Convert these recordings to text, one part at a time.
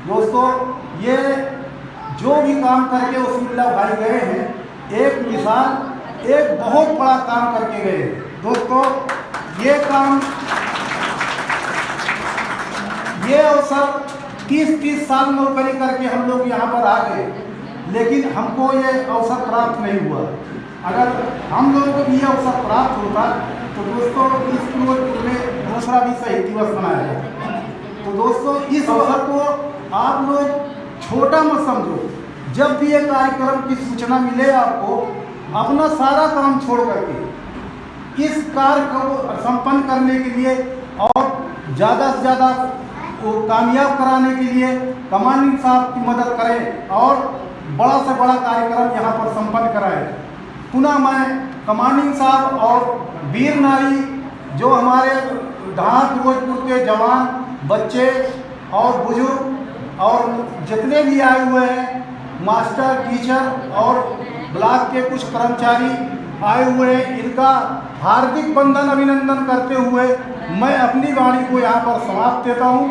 दोस्तों ये जो भी काम करके वसीउल्लाह भाई गए हैं, एक मिसाल, एक बहुत बड़ा काम करके गए हैं। दोस्तों ये काम, ये अवसर 30 साल नौकरी करके हम लोग यहाँ पर आ गए, लेकिन हमको ये अवसर प्राप्त नहीं हुआ। अगर हम लोगों को ये अवसर प्राप्त होता तो दोस्तों इस फिरोजपुर में दूसरा भी शहीद दिवस मनाया जाता। तो दोस्तों इस अवसर को आप लोग छोटा मत समझो। जब भी ये कार्यक्रम की सूचना मिले आपको, अपना सारा काम छोड़ करके इस कार्य को संपन्न करने के लिए और ज़्यादा से ज़्यादा को कामयाब कराने के लिए कमांडिंग साहब की मदद करें और बड़ा से बड़ा कार्यक्रम यहाँ पर संपन्न कराएं। पुनः मैं कमांडिंग साहब और वीर नारी जो हमारे ढाका फिरोजपुर के जवान, बच्चे और बुजुर्ग और जितने भी आए हुए हैं, मास्टर, टीचर और ब्लॉक के कुछ कर्मचारी आए हुए हैं, इनका हार्दिक वंदन अभिनंदन करते हुए मैं अपनी वाणी को यहाँ पर समाप्त देता हूँ।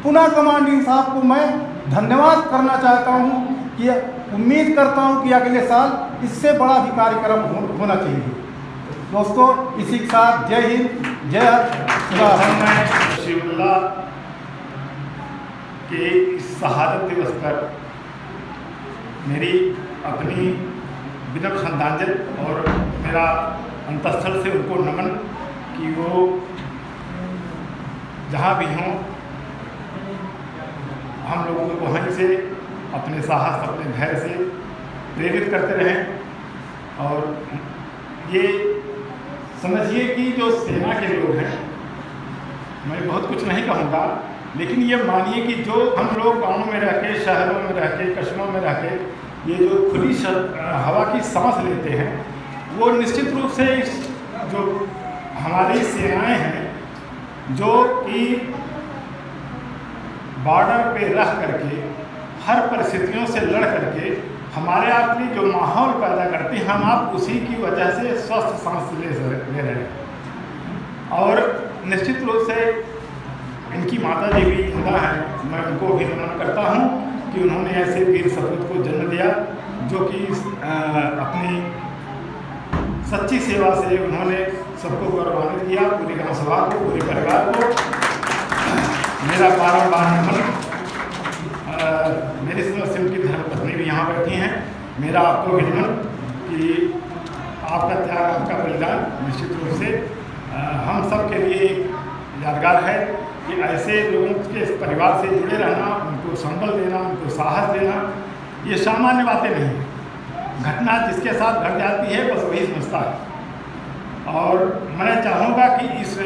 पुनः कमांडिंग साहब को मैं धन्यवाद करना चाहता हूँ कि उम्मीद करता हूँ कि अगले साल इससे बड़ा भी कार्यक्रम होना चाहिए। दोस्तों इसी के साथ जय हिंद, जय वसीउल्लाह के इस शहादत दिवस पर मेरी अपनी विनम्र श्रद्धांजलि और मेरा अंतःस्थल से उनको नमन कि वो जहाँ भी हों हम लोगों को वहीं से अपने साहस, अपने धैर्य से प्रेरित करते रहें। और ये समझिए कि जो सेना के लोग हैं, मैं बहुत कुछ नहीं कहूँगा, लेकिन ये मानिए कि जो हम लोग गाँव में रह के, शहरों में रह के, कस्बों में रह के ये जो खुली हवा की सांस लेते हैं, वो निश्चित रूप से इस जो हमारी सेनाएं हैं जो कि बॉर्डर पे रह करके हर परिस्थितियों से लड़ करके हमारे आप लिए जो माहौल पैदा करती हैं, हम आप उसी की वजह से स्वस्थ सांस ले रहे हैं। और निश्चित रूप से इनकी माता जी भी जिंदा हैं, मैं उनको भी नमन करता हूँ कि उन्होंने ऐसे वीर सपूत को जन्म दिया जो कि अपनी सच्ची सेवा से उन्होंने सबको गौरवान्वित किया, पूरी गाँव सभा को, पूरे परिवार को। मेरा बारंबार नमन। मेरी समझ उनकी धर्मपत्नी भी यहाँ बैठी हैं। मेरा आपको विनम्र कि आपका त्याग, आपका बलिदान निश्चित रूप से हम सब के लिए यादगार है कि ऐसे लोगों के परिवार से जुड़े रहना, उनको संबल देना, उनको साहस देना, ये सामान्य बातें नहीं। घटना जिसके साथ घट जाती है बस वही समझता है। और मैं चाहूँगा कि इस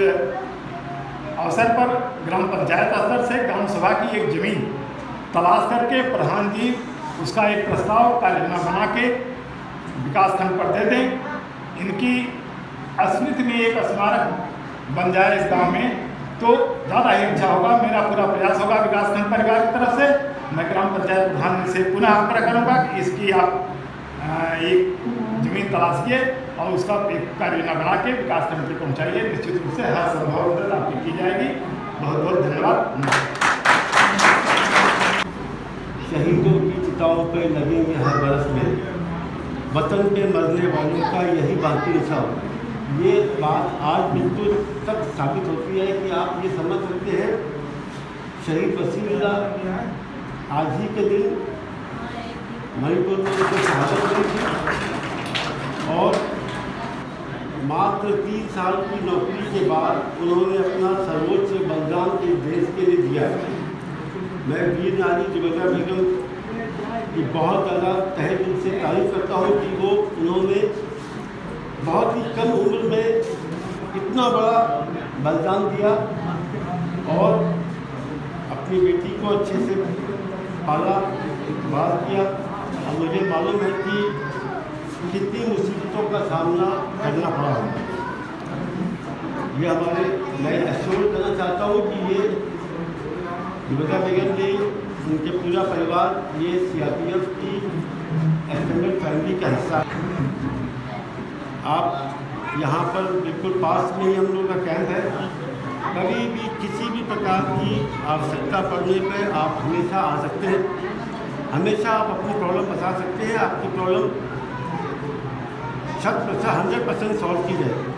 अवसर पर ग्राम पंचायत स्तर से ग्राम सभा की एक ज़मीन तलाश करके प्रधान जी उसका एक प्रस्ताव का योजना बना के विकास खंड पर दे दें। इनकी स्मृति में एक स्मारक बन जाए इस गांव में तो ज़्यादा ही अच्छा होगा। मेरा पूरा प्रयास होगा विकास खंड परिवार की तरफ से। मैं ग्राम पंचायत प्रधान से पुनः आग्रह करूँगा कि इसकी आप एक ज़मीन तलाशिए और उसका एक कार्य योजना बना के विकास खंड पर पहुँचाइए। निश्चित रूप से हर संभव मदद आपकी की जाएगी। बहुत बहुत धन्यवाद। शहीदों की चिताओं पर लगेंगे हर बरस में, वतन के मरने वालों का यही बाकी हिसाब। ये बात आज बिल्कुल सख्त साबित होती है कि आप ये समझ सकते हैं शहीद वसीउल्लाह आज ही के दिन मणिपुर में उनको शहादत दी थी और मात्र 3 साल की नौकरी के बाद उन्होंने अपना सर्वोच्च बलिदान के देश के लिए दिया। मैं वीर नारी जुबैदा बेगम की बहुत ज़्यादा तहे दिल से तारीफ़ करता हूँ कि वो उन्होंने बहुत ही कम उम्र में इतना बड़ा बलिदान दिया और अपनी बेटी को अच्छे से पाला, बात किया। और मुझे मालूम है कि कितनी मुसीबतों का सामना करना पड़ा है। ये हमारे, मैं एश्योर करना चाहता हूँ कि ये जुबैदा बेगम जी, उनके पूरा परिवार ये CRPF की एक्सटेंडेड फैमिली का हिस्सा है। आप यहाँ पर बिल्कुल पास में ही हम लोग का कैंप है कभी भी किसी भी प्रकार की आवश्यकता पड़ने पर आप हमेशा आ सकते हैं, हमेशा आप अपनी प्रॉब्लम बता सकते हैं, आपकी प्रॉब्लम 100% सॉल्व की जाएगी।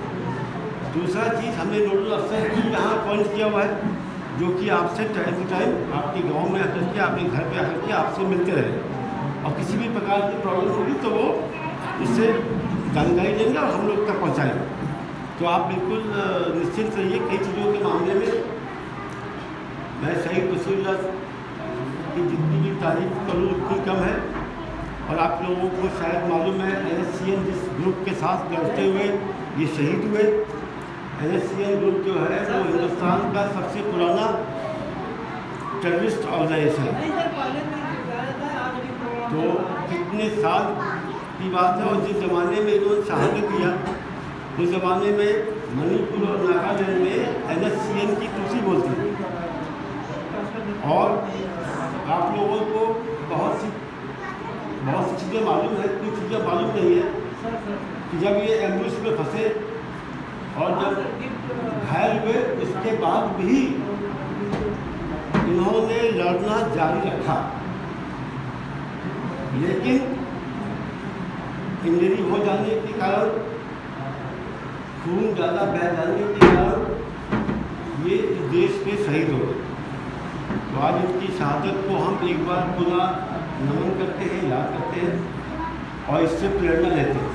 दूसरा चीज़ हमने नोडल अफसर की यहाँ अपॉइंट किया हुआ है, जो कि आपसे टाइम टू टाइम आपके गांव में आकर के, आपके घर पे आकर के आपसे मिलते रहे और किसी भी प्रकार की प्रॉब्लम होगी तो वो उससे जानकारी देंगे और हम लोग तक पहुँचाएंगे। तो आप बिल्कुल निश्चिंत रहिए। कई चीज़ों के मामले में मैं शहीद वसीउल्लाह की जितनी भी तारीफ करूँ उतनी कम है। और आप लोगों को शायद मालूम है, NSCN जिस ग्रुप के साथ लड़ते हुए ये शहीद हुए, NSCN ग्रुप जो है वो हिंदुस्तान का सबसे पुराना टेररिस्ट ऑर्गेनाइजेशन है। तो कितने साल की बात है, और जिस ज़माने में इन्होंने शहादत दिया उस ज़माने में मणिपुर और नागालैंड में NSCN की तुलसी बोलती थी। और आप लोगों को बहुत सी चीज़ें मालूम है, कुछ चीज़ें मालूम नहीं है कि जब ये एम्बुलेंस में फंसे और जब घायल हुए उसके बाद भी इन्होंने लड़ना जारी रखा, लेकिन इंजरी हो जाने के कारण, खून ज़्यादा बह जाने के कारण ये इस देश में शहीद हो गए। तो आज इनकी शहादत को हम एक बार पुनः नमन करते हैं, याद करते हैं और इससे प्रेरणा लेते हैं।